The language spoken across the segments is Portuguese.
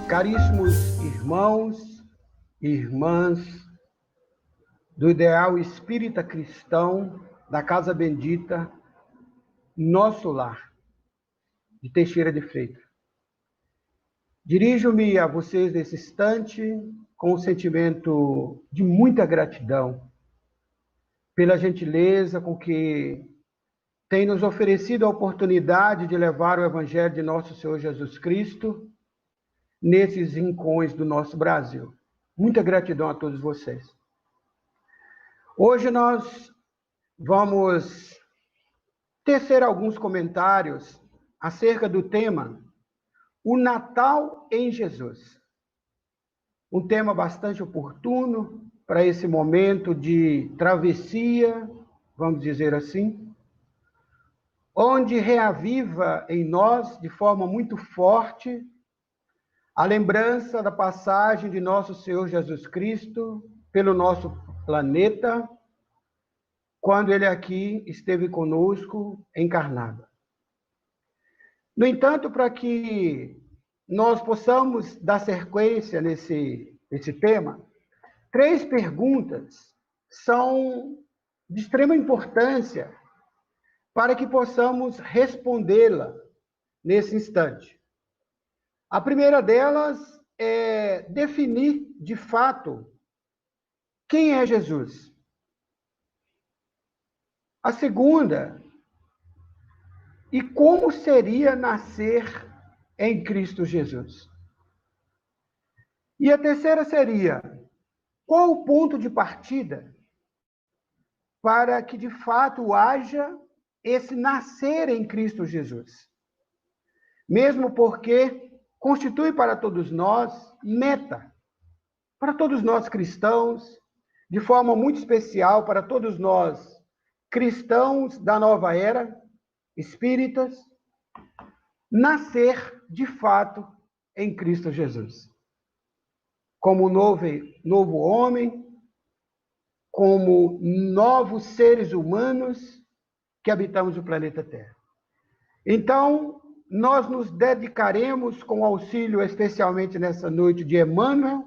Caríssimos irmãos e irmãs do Ideal Espírita Cristão da Casa Bendita, Nosso Lar, de Teixeira de Freitas. Dirijo-me a vocês nesse instante com um sentimento de muita gratidão pela gentileza com que tem nos oferecido a oportunidade de levar o Evangelho de nosso Senhor Jesus Cristo nesses rincões do nosso Brasil. Muita gratidão a todos vocês. Hoje nós vamos tecer alguns comentários acerca do tema O Natal em Jesus. Um tema bastante oportuno para esse momento de travessia, vamos dizer assim, onde reaviva em nós de forma muito forte a lembrança da passagem de nosso Senhor Jesus Cristo pelo nosso planeta, quando ele aqui esteve conosco encarnado. No entanto, para que nós possamos dar sequência nesse tema, 3 perguntas são de extrema importância para que possamos respondê-la nesse instante. A primeira delas é definir, de fato, quem é Jesus. A segunda, e como seria nascer em Cristo Jesus. E a terceira seria, qual o ponto de partida para que, de fato, haja esse nascer em Cristo Jesus? Mesmo porque constitui para todos nós meta, para todos nós cristãos, de forma muito especial para todos nós cristãos da nova era, espíritas, nascer de fato em Cristo Jesus. Como novo homem, como novos seres humanos que habitamos o planeta Terra. Então, nós nos dedicaremos com o auxílio, especialmente nessa noite, de Emmanuel,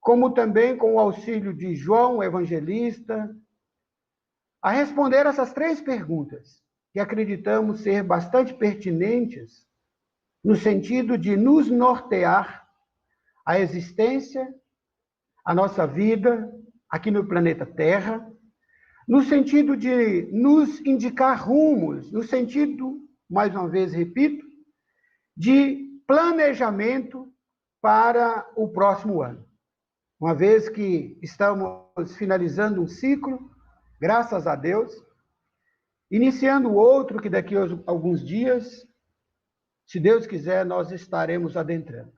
como também com o auxílio de João, o evangelista, a responder essas 3 perguntas, que acreditamos ser bastante pertinentes, no sentido de nos nortear a existência, a nossa vida aqui no planeta Terra, no sentido de nos indicar rumos, no sentido, mais uma vez repito, de planejamento para o próximo ano. Uma vez que estamos finalizando um ciclo, graças a Deus, iniciando outro que daqui a alguns dias, se Deus quiser, nós estaremos adentrando.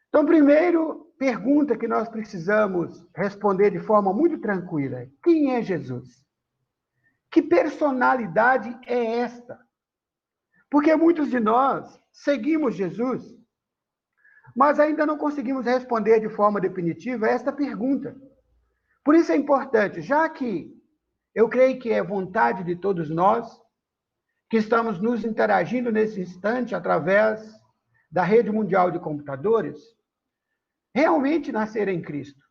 Então, primeiro, pergunta que nós precisamos responder de forma muito tranquila: quem é Jesus? Que personalidade é esta? Porque muitos de nós seguimos Jesus, mas ainda não conseguimos responder de forma definitiva esta pergunta. Por isso é importante, já que eu creio que é vontade de todos nós, que estamos nos interagindo nesse instante através da rede mundial de computadores, realmente nascer em Cristo,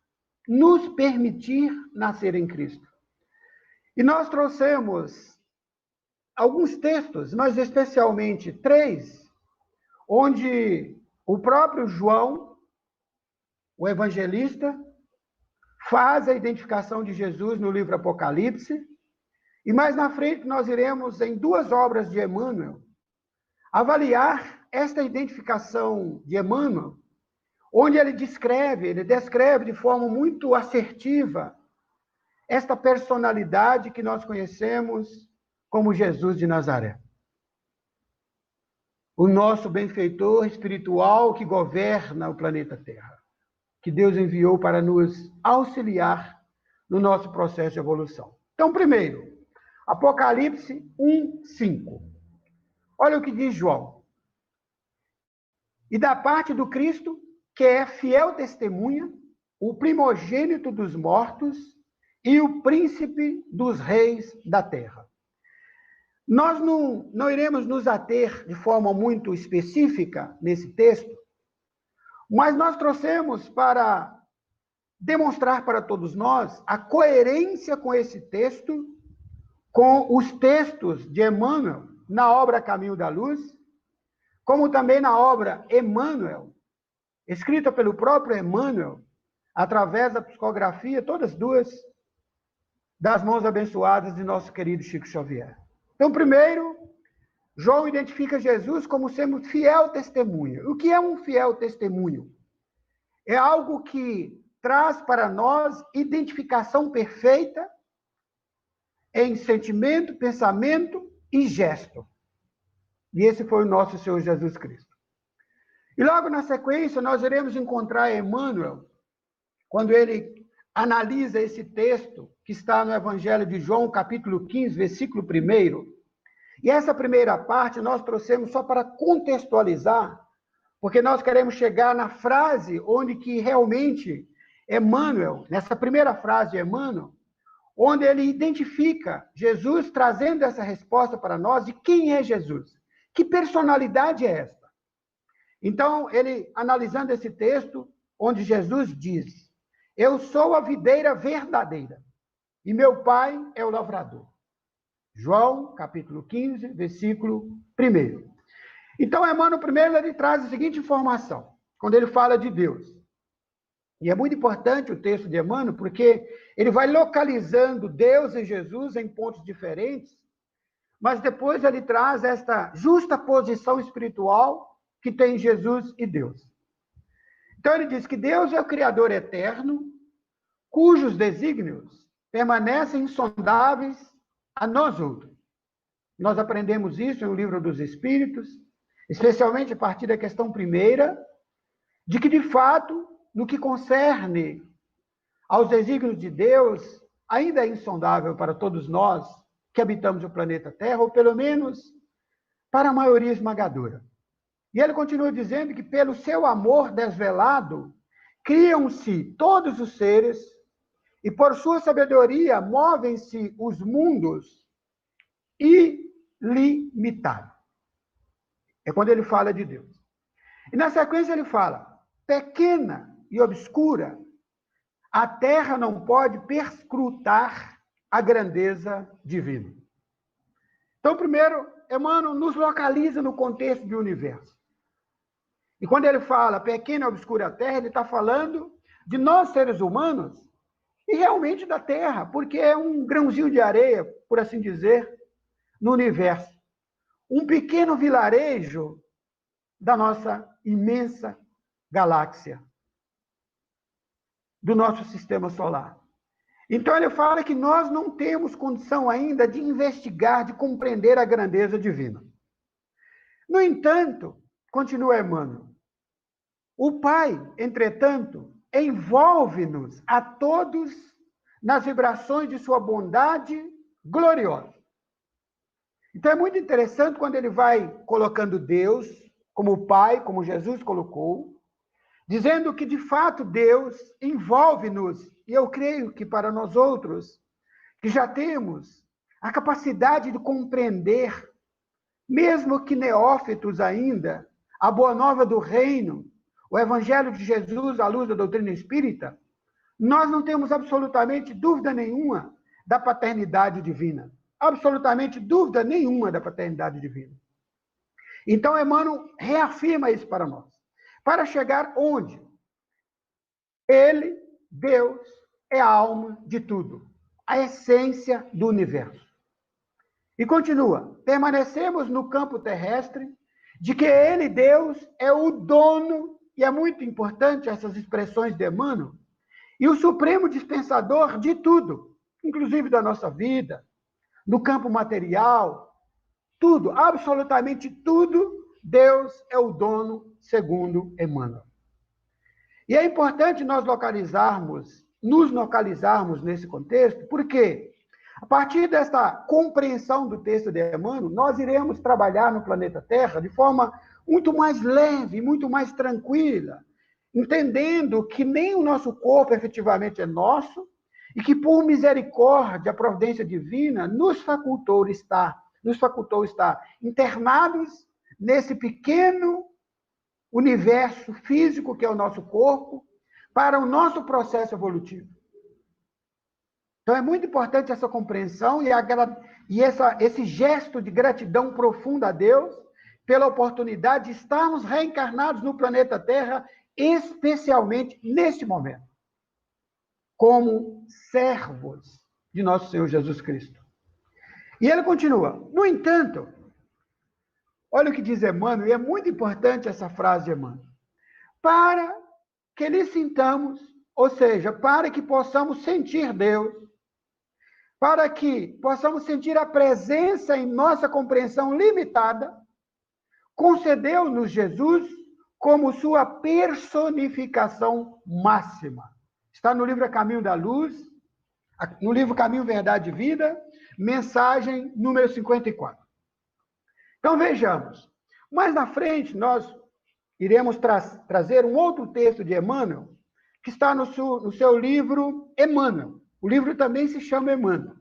nos permitir nascer em Cristo. E nós trouxemos alguns textos, mas especialmente 3, onde o próprio João, o evangelista, faz a identificação de Jesus no livro Apocalipse, e mais na frente nós iremos, em 2 obras de Emmanuel, avaliar esta identificação de Emmanuel, onde ele descreve de forma muito assertiva esta personalidade que nós conhecemos como Jesus de Nazaré. O nosso benfeitor espiritual que governa o planeta Terra, que Deus enviou para nos auxiliar no nosso processo de evolução. Então, primeiro, Apocalipse 1:5. Olha o que diz João. E da parte do Cristo, que é fiel testemunha, o primogênito dos mortos e o príncipe dos reis da terra. Nós não iremos nos ater de forma muito específica nesse texto, mas nós trouxemos para demonstrar para todos nós a coerência com esse texto, com os textos de Emmanuel na obra Caminho da Luz, como também na obra Emmanuel, escrita pelo próprio Emmanuel, através da psicografia, todas duas, das mãos abençoadas de nosso querido Chico Xavier. Então, primeiro, João identifica Jesus como sendo fiel testemunho. O que é um fiel testemunho? É algo que traz para nós identificação perfeita em sentimento, pensamento e gesto. E esse foi o nosso Senhor Jesus Cristo. E logo na sequência, nós iremos encontrar Emmanuel, quando ele analisa esse texto que está no Evangelho de João, capítulo 15, versículo 1. E essa primeira parte nós trouxemos só para contextualizar, porque nós queremos chegar na frase onde que realmente Emmanuel, nessa primeira frase de Emmanuel, onde ele identifica Jesus trazendo essa resposta para nós de quem é Jesus. Que personalidade é esta? Então, ele, analisando esse texto, onde Jesus diz: eu sou a videira verdadeira, e meu pai é o lavrador. João, capítulo 15, versículo 1. Então, Emmanuel, primeiro, ele traz a seguinte informação, quando ele fala de Deus. E é muito importante o texto de Emmanuel, porque ele vai localizando Deus e Jesus em pontos diferentes, mas depois ele traz esta justa posição espiritual que tem Jesus e Deus. Então ele diz que Deus é o Criador eterno, cujos desígnios permanecem insondáveis a nós outros. Nós aprendemos isso em O Livro dos Espíritos, especialmente a partir da questão 1ª, de que, de fato, no que concerne aos desígnios de Deus, ainda é insondável para todos nós que habitamos o planeta Terra, ou pelo menos para a maioria esmagadora. E ele continua dizendo que, pelo seu amor desvelado, criam-se todos os seres e, por sua sabedoria, movem-se os mundos ilimitados. É quando ele fala de Deus. E, na sequência, ele fala: pequena e obscura, a terra não pode perscrutar a grandeza divina. Então, primeiro, Emmanuel nos localiza no contexto do universo. E quando ele fala pequena e obscura a terra, ele está falando de nós, seres humanos, e realmente da terra, porque é um grãozinho de areia, por assim dizer, no universo. Um pequeno vilarejo da nossa imensa galáxia, do nosso sistema solar. Então ele fala que nós não temos condição ainda de investigar, de compreender a grandeza divina. No entanto, continua Emmanuel, o Pai, entretanto, envolve-nos a todos nas vibrações de sua bondade gloriosa. Então é muito interessante quando ele vai colocando Deus como Pai, como Jesus colocou, dizendo que, de fato, Deus envolve-nos, e eu creio que para nós outros, que já temos a capacidade de compreender, mesmo que neófitos ainda, a boa nova do reino, o Evangelho de Jesus à luz da doutrina espírita, nós não temos absolutamente dúvida nenhuma da paternidade divina. Absolutamente dúvida nenhuma da paternidade divina. Então, Emmanuel reafirma isso para nós. Para chegar onde? Ele, Deus, é a alma de tudo, a essência do universo. E continua, permanecemos no campo terrestre de que ele, Deus, é o dono, e é muito importante essas expressões de Emmanuel, e o supremo dispensador de tudo, inclusive da nossa vida, no campo material, tudo, absolutamente tudo, Deus é o dono, segundo Emmanuel. E é importante nós nos localizarmos nesse contexto, porque a partir desta compreensão do texto de Emmanuel, nós iremos trabalhar no planeta Terra de forma muito mais leve, muito mais tranquila, entendendo que nem o nosso corpo efetivamente é nosso, e que por misericórdia, a providência divina, nos facultou estar internados nesse pequeno universo físico que é o nosso corpo, para o nosso processo evolutivo. Então é muito importante essa compreensão esse gesto de gratidão profunda a Deus pela oportunidade de estarmos reencarnados no planeta Terra, especialmente neste momento, como servos de nosso Senhor Jesus Cristo. E ele continua: no entanto, olha o que diz Emmanuel, e é muito importante essa frase de Emmanuel, para que lhe sintamos, ou seja, para que possamos sentir Deus, para que possamos sentir a presença em nossa compreensão limitada, concedeu-nos Jesus como sua personificação máxima. Está no livro Caminho da Luz, no livro Caminho, Verdade e Vida, mensagem número 54. Então vejamos, mais na frente nós iremos trazer um outro texto de Emmanuel, que está no seu livro Emmanuel. O livro também se chama Emmanuel,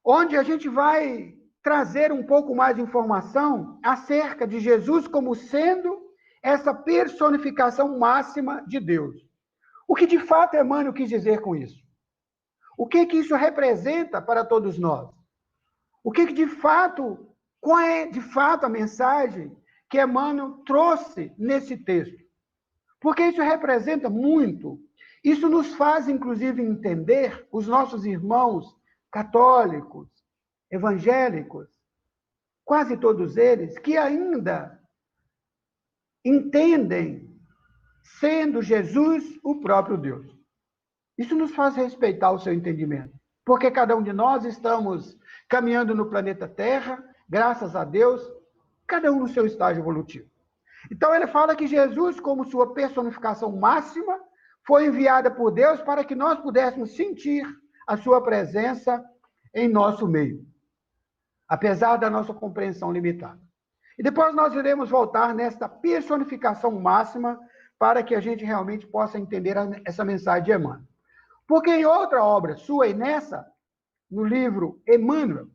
onde a gente vai trazer um pouco mais de informação acerca de Jesus como sendo essa personificação máxima de Deus. O que de fato Emmanuel quis dizer com isso? O que isso representa para todos nós? Qual é de fato a mensagem que Emmanuel trouxe nesse texto? Porque isso representa muito. Isso nos faz, inclusive, entender os nossos irmãos católicos, evangélicos, quase todos eles, que ainda entendem sendo Jesus o próprio Deus. Isso nos faz respeitar o seu entendimento, porque cada um de nós estamos caminhando no planeta Terra, graças a Deus, cada um no seu estágio evolutivo. Então ele fala que Jesus, como sua personificação máxima, foi enviada por Deus para que nós pudéssemos sentir a sua presença em nosso meio, apesar da nossa compreensão limitada. E depois nós iremos voltar nesta personificação máxima para que a gente realmente possa entender essa mensagem de Emmanuel. Porque em outra obra sua, e nessa, no livro Emmanuel,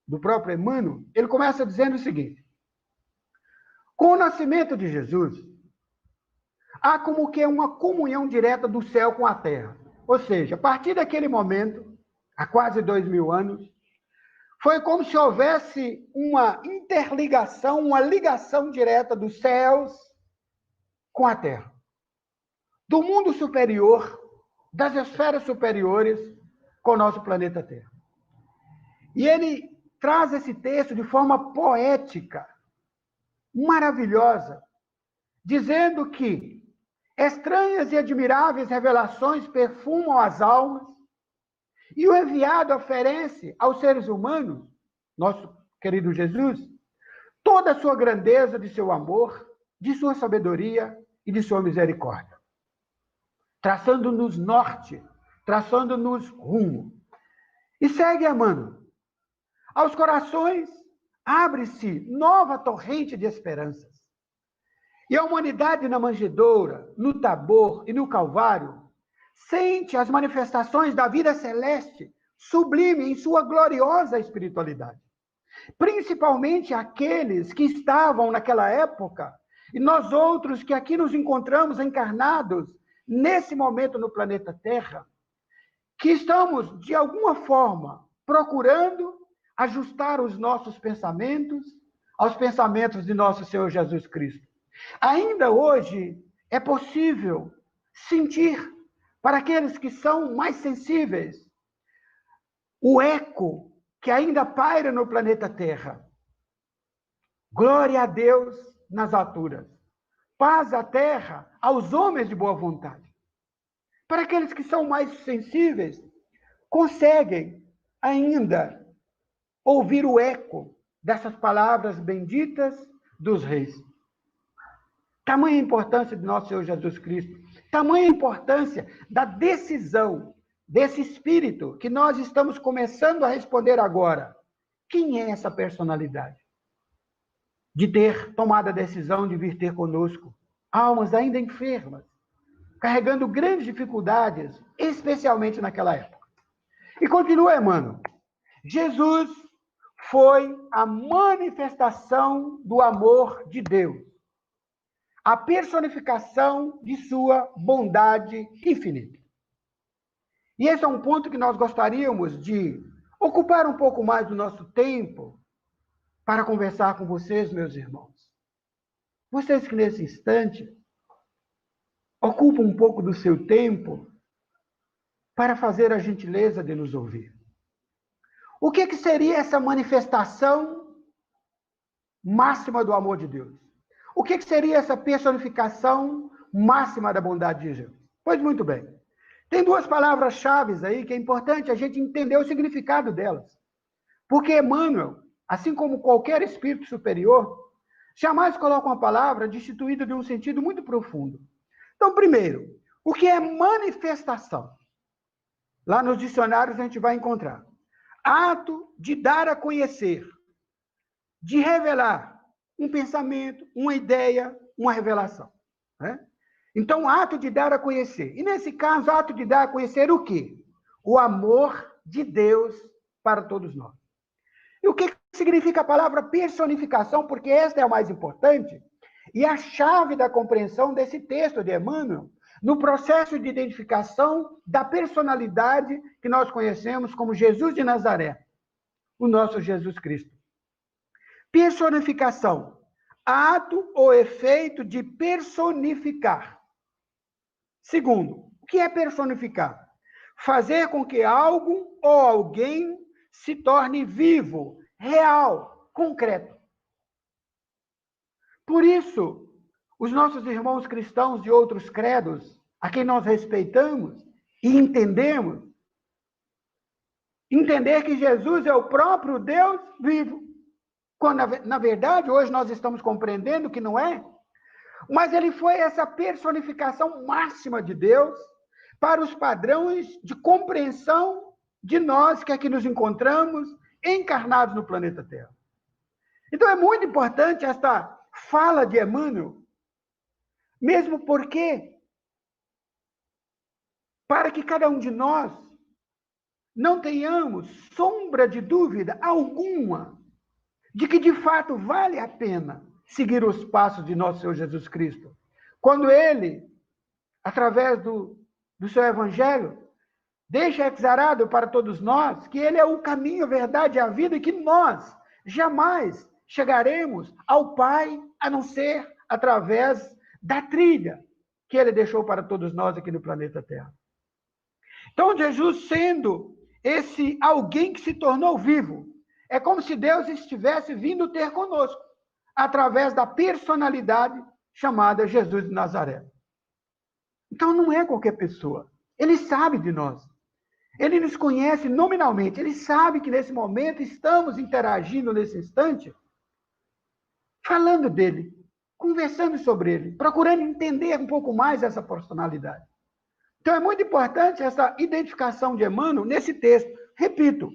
do próprio Emmanuel, ele começa dizendo o seguinte: com o nascimento de Jesus, há como que uma comunhão direta do céu com a terra. Ou seja, a partir daquele momento, há quase 2000 anos, foi como se houvesse uma interligação, uma ligação direta dos céus com a terra. Do mundo superior, das esferas superiores, com o nosso planeta Terra. E ele traz esse texto de forma poética, maravilhosa, dizendo que estranhas e admiráveis revelações perfumam as almas, e o enviado oferece aos seres humanos, nosso querido Jesus, toda a sua grandeza de seu amor, de sua sabedoria e de sua misericórdia, traçando-nos norte, traçando-nos rumo. E segue Emmanuel. Aos corações abre-se nova torrente de esperanças. E a humanidade na manjedoura, no Tabor e no Calvário sente as manifestações da vida celeste sublime em sua gloriosa espiritualidade. Principalmente aqueles que estavam naquela época, e nós outros que aqui nos encontramos encarnados nesse momento no planeta Terra, que estamos, de alguma forma, procurando ajustar os nossos pensamentos aos pensamentos de nosso Senhor Jesus Cristo. Ainda hoje é possível sentir, para aqueles que são mais sensíveis, o eco que ainda paira no planeta Terra. Glória a Deus nas alturas. Paz à terra aos homens de boa vontade. Para aqueles que são mais sensíveis, conseguem ainda ouvir o eco dessas palavras benditas dos reis. Tamanha importância de nosso Senhor Jesus Cristo, tamanha importância da decisão desse espírito que nós estamos começando a responder agora. Quem é essa personalidade? De ter tomado a decisão de vir ter conosco almas ainda enfermas, carregando grandes dificuldades, especialmente naquela época. E continua Emmanuel. Jesus foi a manifestação do amor de Deus, a personificação de sua bondade infinita. E esse é um ponto que nós gostaríamos de ocupar um pouco mais do nosso tempo para conversar com vocês, meus irmãos. Vocês que nesse instante ocupam um pouco do seu tempo para fazer a gentileza de nos ouvir. O que seria essa manifestação máxima do amor de Deus? O que seria essa personificação máxima da bondade de Deus? Pois muito bem. Tem duas palavras-chave aí que é importante a gente entender o significado delas. Porque Emmanuel, assim como qualquer espírito superior, jamais coloca uma palavra destituída de um sentido muito profundo. Então, primeiro, o que é manifestação? Lá nos dicionários a gente vai encontrar ato de dar a conhecer, de revelar um pensamento, uma ideia, uma revelação. Né? Então, ato de dar a conhecer. E nesse caso, ato de dar a conhecer o quê? O amor de Deus para todos nós. E o que significa a palavra personificação? Porque esta é a mais importante e a chave da compreensão desse texto de Emmanuel, no processo de identificação da personalidade que nós conhecemos como Jesus de Nazaré, o nosso Jesus Cristo. Personificação, ato ou efeito de personificar. Segundo, o que é personificar? Fazer com que algo ou alguém se torne vivo, real, concreto. Por isso, os nossos irmãos cristãos de outros credos, a quem nós respeitamos e entendemos, entender que Jesus é o próprio Deus vivo. Quando, na verdade, hoje nós estamos compreendendo que não é, mas ele foi essa personificação máxima de Deus para os padrões de compreensão de nós que aqui nos encontramos encarnados no planeta Terra. Então é muito importante esta fala de Emmanuel, mesmo porque, para que cada um de nós não tenhamos sombra de dúvida alguma de que de fato vale a pena seguir os passos de nosso Senhor Jesus Cristo. Quando ele, através do seu evangelho, deixa exarado para todos nós que ele é o caminho, a verdade e a vida e que nós jamais chegaremos ao Pai a não ser através da trilha que ele deixou para todos nós aqui no planeta Terra. Então, Jesus sendo esse alguém que se tornou vivo, é como se Deus estivesse vindo ter conosco, através da personalidade chamada Jesus de Nazaré. Então, não é qualquer pessoa. Ele sabe de nós. Ele nos conhece nominalmente. Ele sabe que nesse momento estamos interagindo nesse instante, falando dele, conversando sobre ele, procurando entender um pouco mais essa personalidade. Então, é muito importante essa identificação de Emmanuel nesse texto. Repito,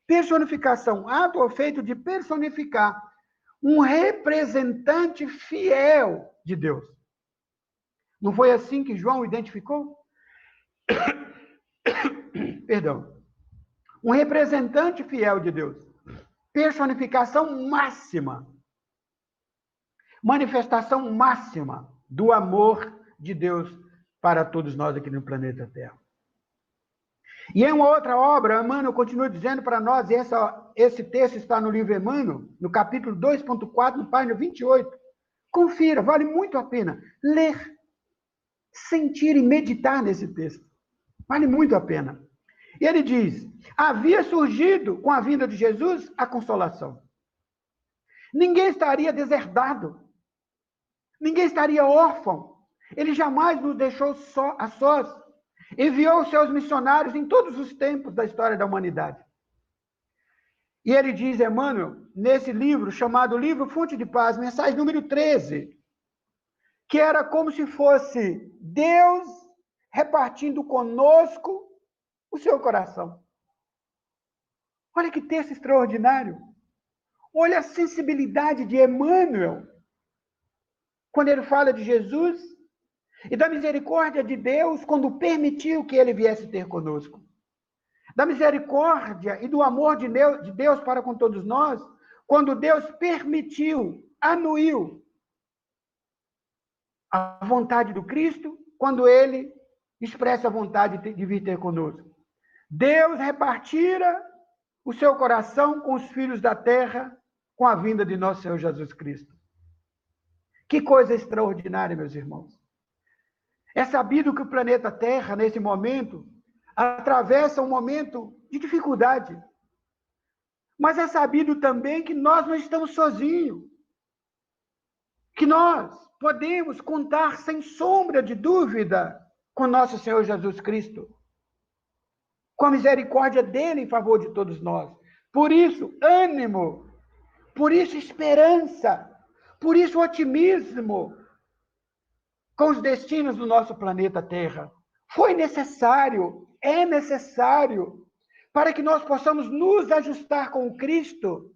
personificação, ato ou feito de personificar um representante fiel de Deus. Não foi assim que João identificou? Perdão. Um representante fiel de Deus. Personificação máxima. Manifestação máxima do amor de Deus para todos nós aqui no planeta Terra. E em uma outra obra, Emmanuel continua dizendo para nós, e esse texto está no livro Emmanuel, no capítulo 2.4, no página 28. Confira, vale muito a pena ler, sentir e meditar nesse texto. Vale muito a pena. E ele diz, havia surgido com a vinda de Jesus a consolação. Ninguém estaria deserdado. Ninguém estaria órfão. Ele jamais nos deixou a sós. Enviou os seus missionários em todos os tempos da história da humanidade. E ele diz, Emmanuel, nesse livro chamado Livro Fonte de Paz, mensagem número 13, que era como se fosse Deus repartindo conosco o seu coração. Olha que texto extraordinário. Olha a sensibilidade de Emmanuel quando ele fala de Jesus E da misericórdia de Deus quando permitiu que ele viesse ter conosco. Da misericórdia e do amor de Deus para com todos nós, quando Deus permitiu, anuiu a vontade do Cristo, quando ele expressa a vontade de vir ter conosco. Deus repartira o seu coração com os filhos da terra, com a vinda de nosso Senhor Jesus Cristo. Que coisa extraordinária, meus irmãos. É sabido que o planeta Terra, nesse momento, atravessa um momento de dificuldade. Mas é sabido também que nós não estamos sozinhos. Que nós podemos contar sem sombra de dúvida com nosso Senhor Jesus Cristo. Com a misericórdia dele em favor de todos nós. Por isso, ânimo. Por isso, esperança. Por isso, otimismo com os destinos do nosso planeta Terra. Foi necessário, é necessário, para que nós possamos nos ajustar com o Cristo.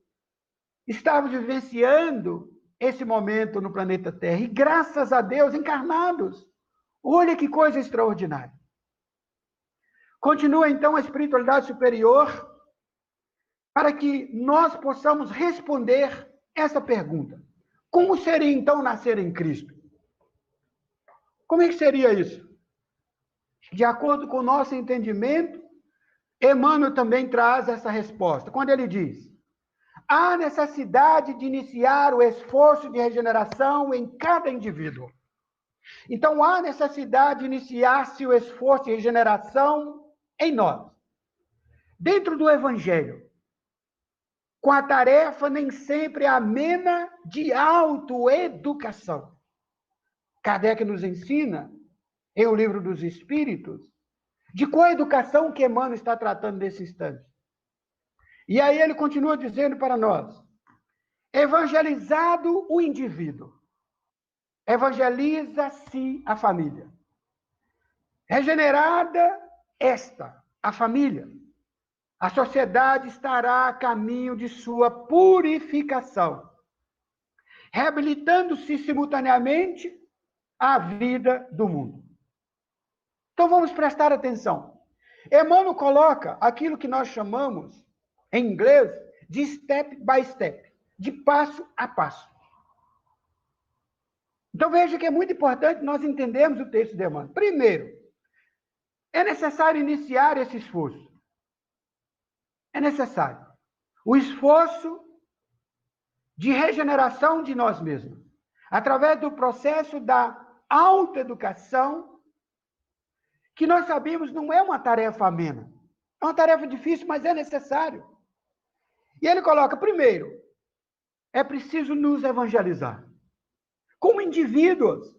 Estamos vivenciando esse momento no planeta Terra. E graças a Deus, encarnados. Olha que coisa extraordinária. Continua então a espiritualidade superior para que nós possamos responder essa pergunta. Como seria então nascer em Cristo? Como é que seria isso? De acordo com o nosso entendimento, Emmanuel também traz essa resposta, quando ele diz: há necessidade de iniciar o esforço de regeneração em cada indivíduo. Então, há necessidade de iniciar-se o esforço de regeneração em nós, dentro do Evangelho, com a tarefa nem sempre amena de autoeducação. Kardec nos ensina, em O Livro dos Espíritos, de qual educação que Emmanuel está tratando nesse instante. E aí ele continua dizendo para nós: evangelizado o indivíduo, evangeliza-se a família. Regenerada a família, a sociedade estará a caminho de sua purificação, reabilitando-se simultaneamente à vida do mundo. Então vamos prestar atenção. Emmanuel coloca aquilo que nós chamamos, em inglês, de step by step, de passo a passo. Então veja que é muito importante nós entendermos o texto de Emmanuel. Primeiro, é necessário iniciar esse esforço. É necessário. O esforço de regeneração de nós mesmos, através do processo da autoeducação, que nós sabemos não é uma tarefa amena. É uma tarefa difícil, mas é necessário. E ele coloca, primeiro, é preciso nos evangelizar. Como indivíduos,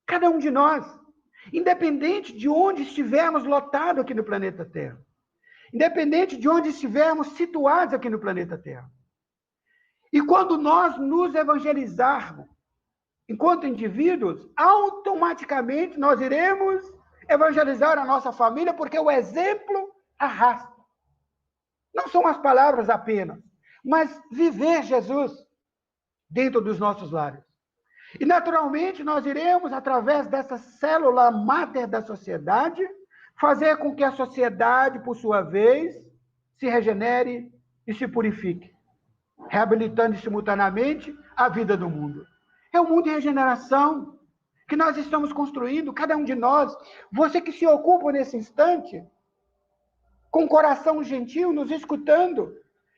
cada um de nós, independente de onde estivermos lotados aqui no planeta Terra, independente de onde estivermos situados aqui no planeta Terra. E quando nós nos evangelizarmos, enquanto indivíduos, automaticamente nós iremos evangelizar a nossa família, porque o exemplo arrasta. Não são as palavras apenas, mas viver Jesus dentro dos nossos lares. E, naturalmente, nós iremos, através dessa célula máter da sociedade, fazer com que a sociedade, por sua vez, se regenere e se purifique, reabilitando simultaneamente a vida do mundo. É um mundo de regeneração que nós estamos construindo, cada um de nós. Você que se ocupa nesse instante, com coração gentil, nos escutando,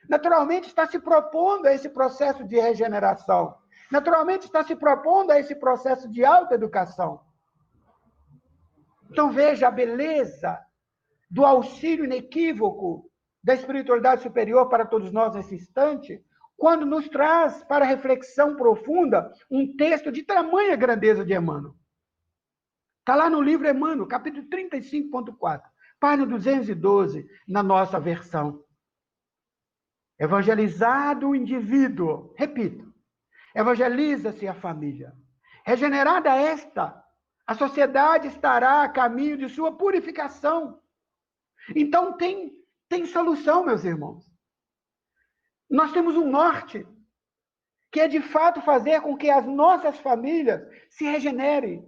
naturalmente está se propondo a esse processo de regeneração. Naturalmente está se propondo a esse processo de autoeducação. Então veja a beleza do auxílio inequívoco da espiritualidade superior para todos nós nesse instante, quando nos traz para reflexão profunda um texto de tamanha grandeza de Emmanuel. Está lá no livro Emmanuel, capítulo 35.4, página 212, na nossa versão. Evangelizado o indivíduo, repito, evangeliza-se a família. Regenerada a sociedade estará a caminho de sua purificação. Então tem solução, meus irmãos. Nós temos um norte, que é de fato fazer com que as nossas famílias se regenerem.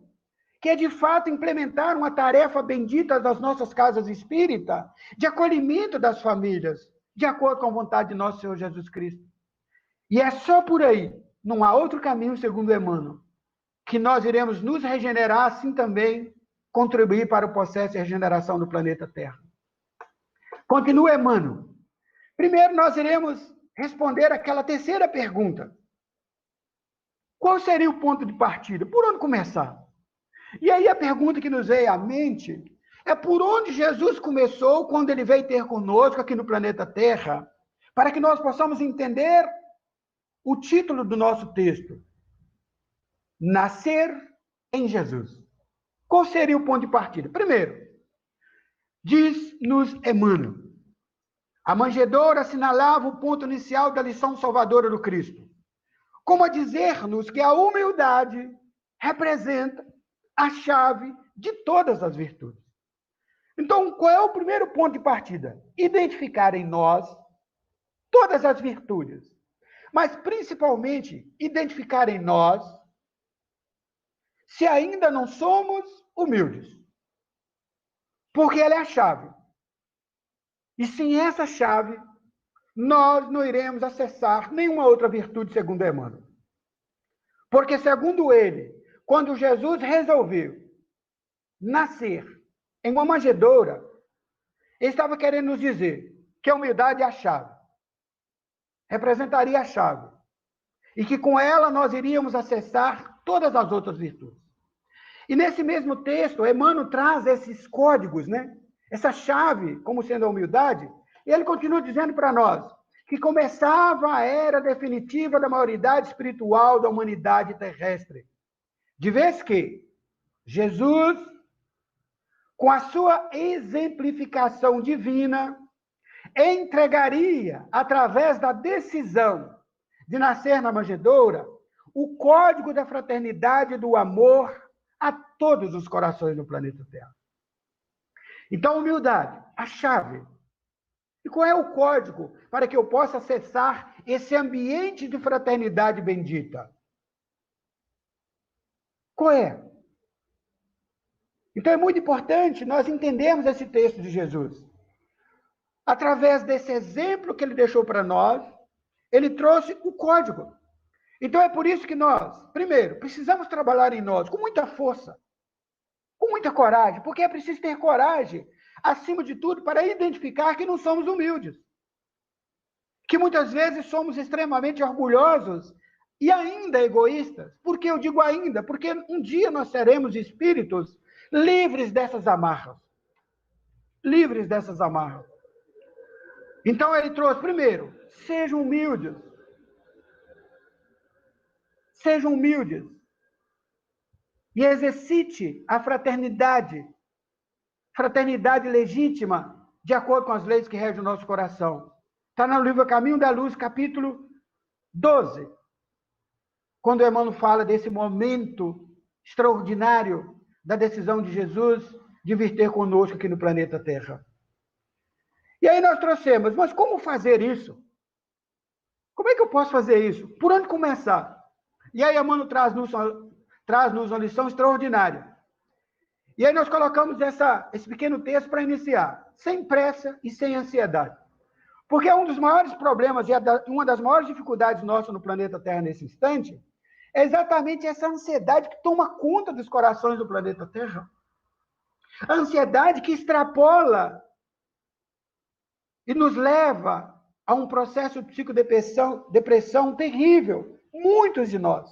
que é de fato implementar uma tarefa bendita das nossas casas espíritas, de acolhimento das famílias, de acordo com a vontade de nosso Senhor Jesus Cristo. E é só por aí, não há outro caminho, segundo Emmanuel, que nós iremos nos regenerar, assim também contribuir para o processo de regeneração do planeta Terra. Continua Emmanuel. Primeiro, nós iremos responder aquela terceira pergunta. Qual seria o ponto de partida? Por onde começar? E aí a pergunta que nos veio à mente é por onde Jesus começou quando ele veio ter conosco aqui no planeta Terra, para que nós possamos entender o título do nosso texto. Nascer em Jesus. Qual seria o ponto de partida? Primeiro, diz-nos Emmanuel, a manjedoura assinalava o ponto inicial da lição salvadora do Cristo, como a dizer-nos que a humildade representa a chave de todas as virtudes. Então, qual é o primeiro ponto de partida? Identificar em nós todas as virtudes, mas principalmente identificar em nós se ainda não somos humildes, porque ela é a chave. E sem essa chave, nós não iremos acessar nenhuma outra virtude, segundo Emmanuel. Porque, segundo ele, quando Jesus resolveu nascer em uma manjedoura, ele estava querendo nos dizer que a humildade é a chave, representaria a chave, e que com ela nós iríamos acessar todas as outras virtudes. E nesse mesmo texto, Emmanuel traz esses códigos, né? Essa chave como sendo a humildade, e ele continua dizendo para nós que começava a era definitiva da maioridade espiritual da humanidade terrestre. De vez que Jesus, com a sua exemplificação divina, entregaria, através da decisão de nascer na manjedoura, o código da fraternidade e do amor a todos os corações do planeta Terra. Então, humildade, a chave. E qual é o código para que eu possa acessar esse ambiente de fraternidade bendita? Qual é? Então, é muito importante nós entendermos esse texto de Jesus. Através desse exemplo que ele deixou para nós, ele trouxe o código. Então, é por isso que nós, primeiro, precisamos trabalhar em nós com muita força, com muita coragem, porque é preciso ter coragem, acima de tudo, para identificar que não somos humildes. Que muitas vezes somos extremamente orgulhosos e ainda egoístas. Por que eu digo ainda? Porque um dia nós seremos espíritos livres dessas amarras. Livres dessas amarras. Então ele trouxe, primeiro, sejam humildes. Sejam humildes. E exercite a fraternidade. Fraternidade legítima, de acordo com as leis que regem o nosso coração. Está no livro Caminho da Luz, capítulo 12. Quando Emmanuel fala desse momento extraordinário da decisão de Jesus de vir ter conosco aqui no planeta Terra. E aí nós trouxemos, mas como fazer isso? Como é que eu posso fazer isso? Por onde começar? E aí Emmanuel traz-nos uma lição extraordinária. E aí nós colocamos esse pequeno texto para iniciar, sem pressa e sem ansiedade. Porque um dos maiores problemas e uma das maiores dificuldades nossas no planeta Terra nesse instante é exatamente essa ansiedade que toma conta dos corações do planeta Terra. A ansiedade que extrapola e nos leva a um processo de psicodepressão terrível. Muitos de nós.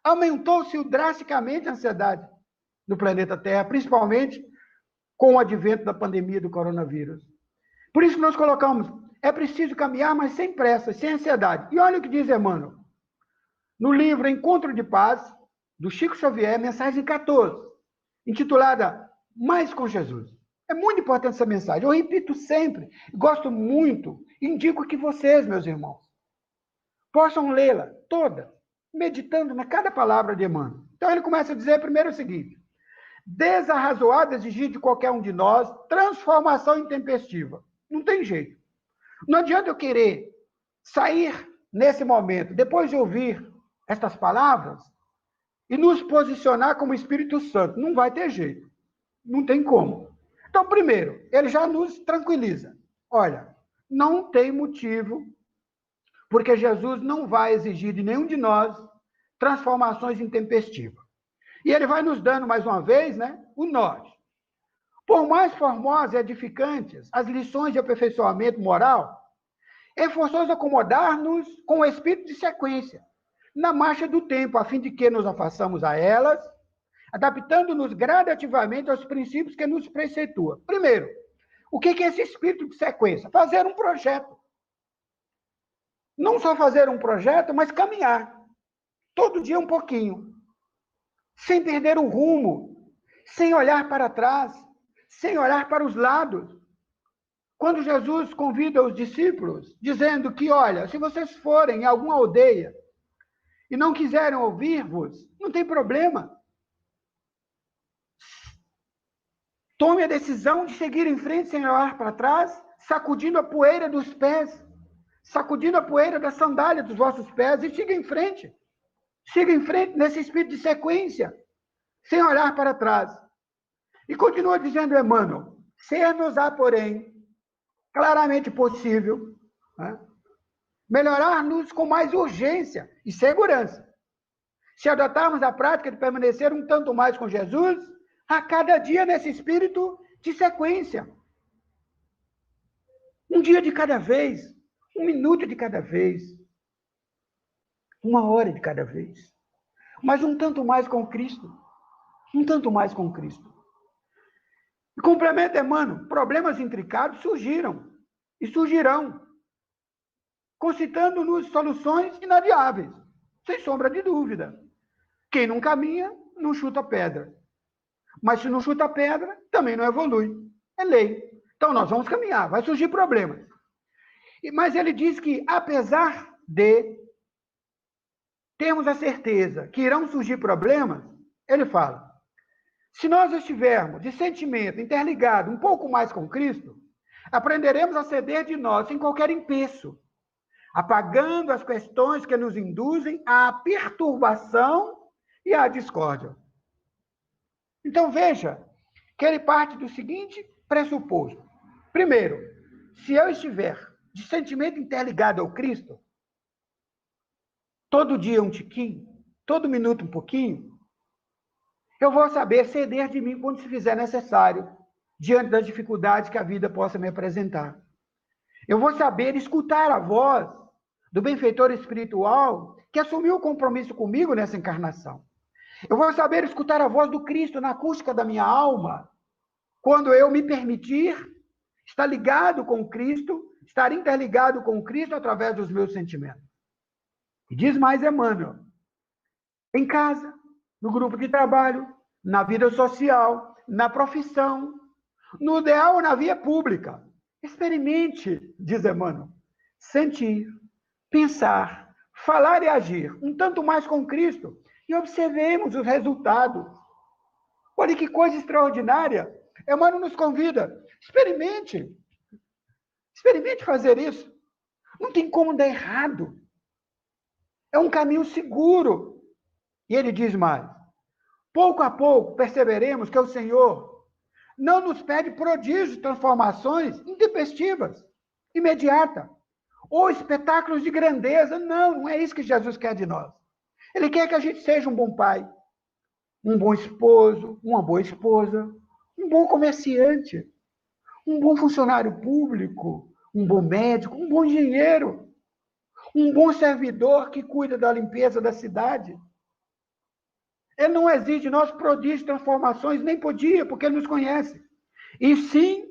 Aumentou-se drasticamente a ansiedade no planeta Terra, principalmente com o advento da pandemia do coronavírus. Por isso que nós colocamos, é preciso caminhar, mas sem pressa, sem ansiedade. E olha o que diz Emmanuel. No livro Encontro de Paz, do Chico Xavier, mensagem 14, intitulada Mais com Jesus. É muito importante essa mensagem. Eu repito sempre, gosto muito, indico que vocês, meus irmãos, possam lê-la toda, meditando na cada palavra de Emmanuel. Então ele começa a dizer primeiro o seguinte: desarrazoado exigir de qualquer um de nós transformação intempestiva. Não tem jeito. Não adianta eu querer sair nesse momento, depois de ouvir estas palavras, e nos posicionar como Espírito Santo. Não vai ter jeito. Não tem como. Então, primeiro, ele já nos tranquiliza. Olha, não tem motivo, porque Jesus não vai exigir de nenhum de nós transformações intempestivas. E ele vai nos dando, mais uma vez, né, o norte. Por mais formosas e edificantes as lições de aperfeiçoamento moral, é forçoso acomodar-nos com o espírito de sequência, na marcha do tempo, a fim de que nos afastamos a elas, adaptando-nos gradativamente aos princípios que nos preceitua. Primeiro, o que é esse espírito de sequência? Fazer um projeto. Não só fazer um projeto, mas caminhar. Todo dia um pouquinho. Sem perder o rumo, sem olhar para trás, sem olhar para os lados. Quando Jesus convida os discípulos, dizendo que, olha, se vocês forem em alguma aldeia e não quiserem ouvir-vos, não tem problema. Tome a decisão de seguir em frente sem olhar para trás, sacudindo a poeira dos pés, sacudindo a poeira da sandália dos vossos pés e siga em frente. Siga em frente nesse espírito de sequência, sem olhar para trás. E continua dizendo Emmanuel, ser-nos-á, porém, claramente possível, né, melhorar-nos com mais urgência e segurança. Se adotarmos a prática de permanecer um tanto mais com Jesus, a cada dia nesse espírito de sequência. Um dia de cada vez, um minuto de cada vez, uma hora de cada vez. Mas um tanto mais com Cristo. Um tanto mais com Cristo. E complementa, Emmanuel, problemas intricados surgiram e surgirão, concitando-nos soluções inadiáveis, sem sombra de dúvida. Quem não caminha, não chuta pedra. Mas se não chuta pedra, também não evolui. É lei. Então, nós vamos caminhar, vai surgir problemas. Mas ele diz que, apesar de termos a certeza que irão surgir problemas, ele fala, se nós estivermos de sentimento interligado um pouco mais com Cristo, aprenderemos a ceder de nós sem qualquer empeço, apagando as questões que nos induzem à perturbação e à discórdia. Então, veja que ele parte do seguinte pressuposto. Primeiro, se eu estiver de sentimento interligado ao Cristo, todo dia um tiquinho, todo minuto um pouquinho, eu vou saber ceder de mim quando se fizer necessário, diante das dificuldades que a vida possa me apresentar. Eu vou saber escutar a voz do benfeitor espiritual que assumiu o compromisso comigo nessa encarnação. Eu vou saber escutar a voz do Cristo na acústica da minha alma, quando eu me permitir estar ligado com Cristo, estar interligado com Cristo através dos meus sentimentos. E diz mais Emmanuel, em casa, no grupo de trabalho, na vida social, na profissão, no ideal ou na via pública. Experimente, diz Emmanuel, sentir, pensar, falar e agir, um tanto mais com Cristo, e observemos os resultados. Olha que coisa extraordinária. Emmanuel nos convida, experimente fazer isso. Não tem como dar errado. É um caminho seguro. E ele diz mais, pouco a pouco perceberemos que o Senhor não nos pede prodígios, transformações intempestivas, imediatas, ou espetáculos de grandeza. Não é isso que Jesus quer de nós. Ele quer que a gente seja um bom pai, um bom esposo, uma boa esposa, um bom comerciante, um bom funcionário público, um bom médico, um bom engenheiro, um bom servidor que cuida da limpeza da cidade. Ele não exige nós prodígios, transformações, nem podia, porque ele nos conhece. E sim,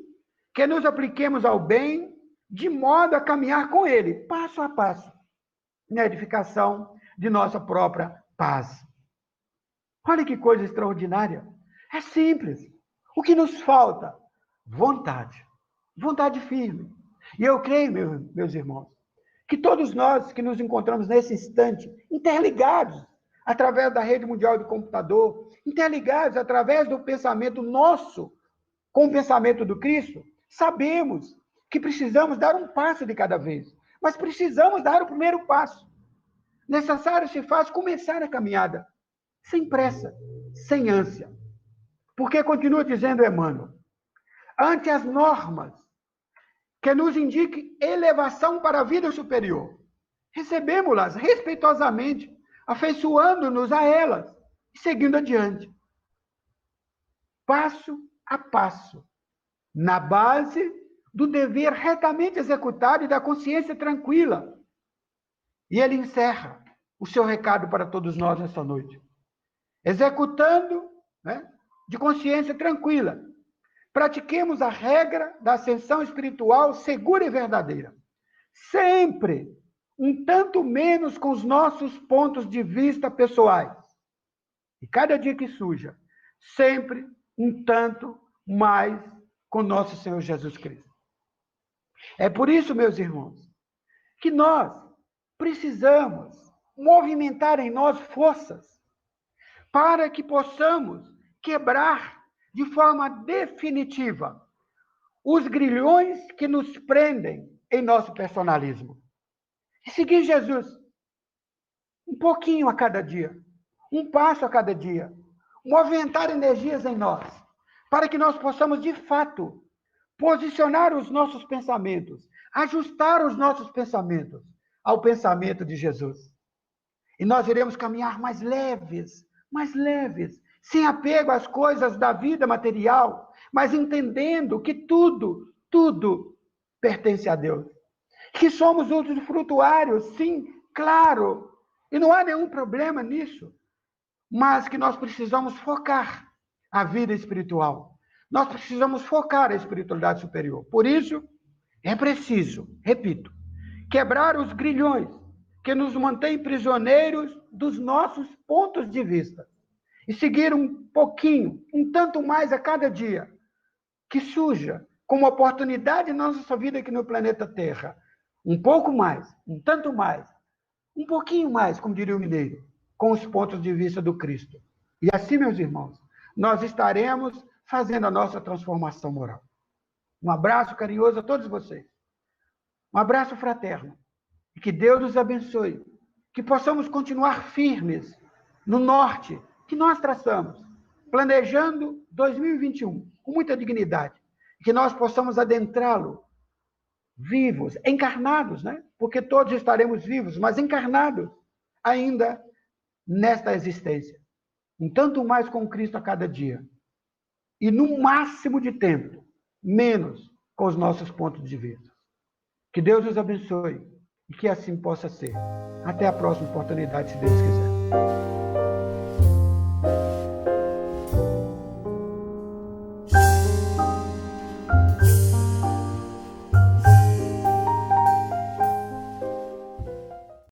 que nos apliquemos ao bem, de modo a caminhar com ele, passo a passo, na edificação de nossa própria paz. Olha que coisa extraordinária. É simples. O que nos falta? Vontade. Vontade firme. E eu creio, meus irmãos, que todos nós que nos encontramos nesse instante, interligados, através da rede mundial de computador, interligados através do pensamento nosso com o pensamento do Cristo, sabemos que precisamos dar um passo de cada vez, mas precisamos dar o primeiro passo. Necessário se faz começar a caminhada. sem pressa, sem ânsia. Porque continua dizendo Emmanuel, ante as normas que nos indiquem elevação para a vida superior, recebemos-las respeitosamente, afeiçoando-nos a elas e seguindo adiante, passo a passo, na base do dever retamente executado e da consciência tranquila. E ele encerra o seu recado para todos nós nessa noite. Executando, de consciência tranquila, pratiquemos a regra da ascensão espiritual segura e verdadeira. Sempre um tanto menos com os nossos pontos de vista pessoais. E cada dia que surja, sempre um tanto mais com nosso Senhor Jesus Cristo. É por isso, meus irmãos, que nós precisamos movimentar em nós forças para que possamos quebrar de forma definitiva os grilhões que nos prendem em nosso personalismo. E seguir Jesus um pouquinho a cada dia, um passo a cada dia, movimentar energias em nós, para que nós possamos, de fato, posicionar os nossos pensamentos, ajustar os nossos pensamentos ao pensamento de Jesus. E nós iremos caminhar mais leves, sem apego às coisas da vida material, mas entendendo que tudo pertence a Deus. Que somos usufrutuários, sim, claro, e não há nenhum problema nisso, mas que nós precisamos focar a vida espiritual. Nós precisamos focar a espiritualidade superior. Por isso, é preciso, repito, quebrar os grilhões que nos mantêm prisioneiros dos nossos pontos de vista e seguir um pouquinho, um tanto mais a cada dia, que surja como oportunidade na nossa vida aqui no planeta Terra. Um pouco mais, um tanto mais, um pouquinho mais, como diria o mineiro, com os pontos de vista do Cristo. E assim, meus irmãos, nós estaremos fazendo a nossa transformação moral. Um abraço carinhoso a todos vocês. Um abraço fraterno. E que Deus nos abençoe. Que possamos continuar firmes no norte que nós traçamos, planejando 2021 com muita dignidade. Que nós possamos adentrá-lo vivos, encarnados, Porque todos estaremos vivos, mas encarnados ainda nesta existência. Um tanto mais com Cristo a cada dia. E no máximo de tempo, menos com os nossos pontos de vista. Que Deus nos abençoe e que assim possa ser. Até a próxima oportunidade, se Deus quiser.